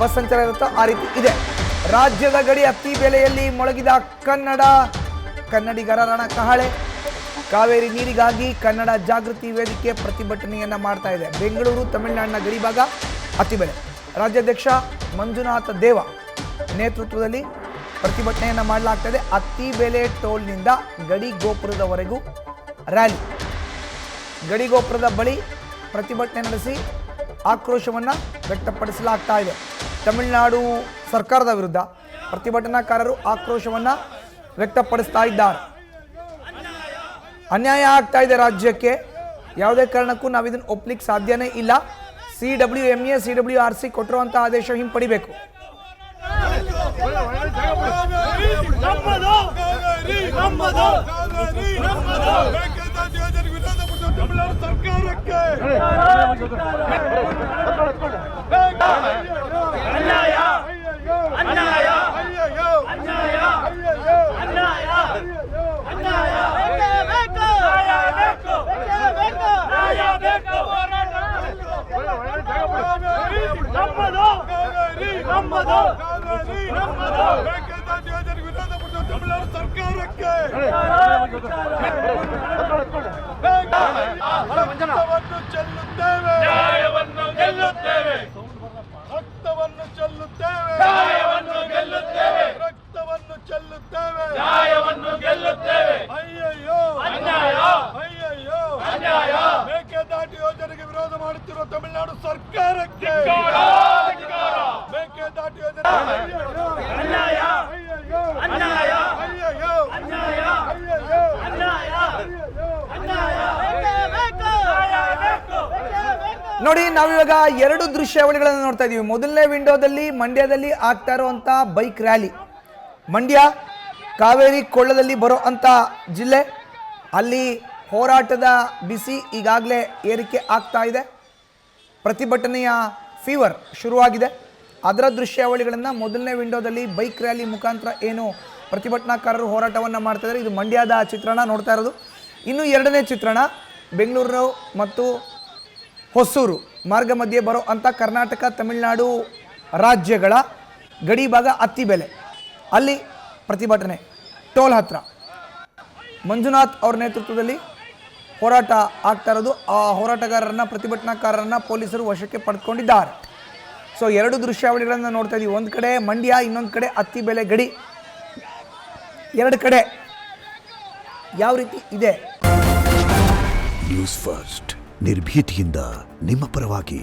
Bus ಸಂಚಾರ ಇರುತ್ತೋ ಆ ರೀತಿ ಇದೆ. ರಾಜ್ಯದ ಗಡಿ ಅತಿ ಬೆಲೆಯಲ್ಲಿ ಮೊಳಗಿದ ಕನ್ನಡಿಗರ ರಣಕಹಳೆ. ಕಾವೇರಿ ನೀರಿಗಾಗಿ ಕನ್ನಡ ಜಾಗೃತಿ ವೇದಿಕೆ ಪ್ರತಿಭಟನೆಯನ್ನ ಮಾಡ್ತಾ ಇದೆ. ಬೆಂಗಳೂರು ತಮಿಳುನಾಡಿನ ಗಡಿ ಭಾಗ ಅತಿ ಬೆಲೆ. ರಾಜ್ಯಾಧ್ಯಕ್ಷ ಮಂಜುನಾಥ ದೇವ ನೇತೃತ್ವದಲ್ಲಿ ಪ್ರತಿಭಟನೆಯನ್ನ ಮಾಡಲಾಗ್ತಾ ಇದೆ. ಅತಿ ಬೆಲೆ ಟೋಲ್ನಿಂದ ಗಡಿ ಗೋಪುರದವರೆಗೂ ರ್ಯಾಲಿ. ಗಡಿ ಗೋಪುರದ ಬಳಿ ಪ್ರತಿಭಟನೆ ನಡೆಸಿ ಆಕ್ರೋಶವನ್ನು ವ್ಯಕ್ತಪಡಿಸಲಾಗ್ತಾ ಇದೆ. ತಮಿಳುನಾಡು ಸರ್ಕಾರದ ವಿರುದ್ಧ ಪ್ರತಿಭಟನಾಕಾರರು ಆಕ್ರೋಶವನ್ನು ವ್ಯಕ್ತಪಡಿಸ್ತಾ ಇದ್ದಾರೆ. ಅನ್ಯಾಯ ಆಗ್ತಾ ಇದೆ ರಾಜ್ಯಕ್ಕೆ, ಯಾವುದೇ ಕಾರಣಕ್ಕೂ ನಾವು ಇದನ್ನು ಒಪ್ಲಿಕ್ಕೆ ಸಾಧ್ಯನೇ ಇಲ್ಲ. CWMA CWRC ಕೊಟ್ಟಿರುವಂಥ ಆದೇಶ ಹಿಂಪಡಿಬೇಕು. ಮೇಕೆದಾಟು ಯೋಜನೆಗೆ ವಿರೋಧ ಮಾಡುತ್ತಿರುವ ತಮಿಳುನಾಡು ಸರ್ಕಾರಕ್ಕೆ ಮೇಕೆದಾಟು ಯೋಜನೆ ನೋಡಿ, ನಾವಿವಾಗ ಎರಡು ದೃಶ್ಯಾವಳಿಗಳನ್ನು ನೋಡ್ತಾ ಇದೀವಿ. ಮೊದಲನೇ ವಿಂಡೋದಲ್ಲಿ ಮಂಡ್ಯದಲ್ಲಿ ಆಗ್ತಾ ಇರುವಂತ ಬೈಕ್ ರ್ಯಾಲಿ. ಮಂಡ್ಯ ಕಾವೇರಿ ಕೊಳ್ಳದಲ್ಲಿ ಬರೋ ಅಂತ ಜಿಲ್ಲೆ. ಅಲ್ಲಿ ಹೋರಾಟದ ಬಿಸಿ ಈಗಾಗಲೇ ಏರಿಕೆ ಆಗ್ತಾ ಇದೆ. ಪ್ರತಿಭಟನೆಯ ಫೀವರ್ ಶುರುವಾಗಿದೆ. ಅದರ ದೃಶ್ಯಾವಳಿಗಳನ್ನು ಮೊದಲನೇ ವಿಂಡೋದಲ್ಲಿ ಬೈಕ್ ರ್ಯಾಲಿ ಮುಖಾಂತರ ಏನು ಪ್ರತಿಭಟನಾಕಾರರು ಹೋರಾಟವನ್ನು ಮಾಡ್ತಾ ಇದ್ದಾರೆ, ಇದು ಮಂಡ್ಯದ ಚಿತ್ರಣ ನೋಡ್ತಾ ಇರೋದು. ಇನ್ನು ಎರಡನೇ ಚಿತ್ರಣ ಬೆಂಗಳೂರು ಮತ್ತು ಹೊಸೂರು ಮಾರ್ಗ ಮಧ್ಯೆ ಬರೋ ಅಂಥ ಕರ್ನಾಟಕ ತಮಿಳುನಾಡು ರಾಜ್ಯಗಳ ಗಡಿ ಭಾಗ ಅತ್ತಿ ಬೆಲೆ. ಅಲ್ಲಿ ಪ್ರತಿಭಟನೆ ಟೋಲ್ ಹತ್ರ ಮಂಜುನಾಥ್ ಅವರ ನೇತೃತ್ವದಲ್ಲಿ ಹೋರಾಟ ಆಗ್ತಾ ಇರೋದು. ಆ ಹೋರಾಟಗಾರರನ್ನ ಪ್ರತಿಭಟನಾಕಾರರನ್ನ ಪೊಲೀಸರು ವಶಕ್ಕೆ ಪಡೆದುಕೊಂಡಿದ್ದಾರೆ. ಸೊ ಎರಡು ದೃಶ್ಯಾವಳಿಗಳನ್ನು ನೋಡ್ತಾ ಇದ್ದೀವಿ. ಒಂದು ಕಡೆ ಮಂಡ್ಯ, ಇನ್ನೊಂದು ಕಡೆ ಅತ್ತಿ ಬೆಲೆ ಗಡಿ. ಎರಡು ಕಡೆ ಯಾವ ರೀತಿ ಇದೆ. ನ್ಯೂಸ್ ಫಸ್ಟ್ ನಿರ್ಭೀತಿಯಿಂದ ನಿಮ್ಮ ಪರವಾಗಿ.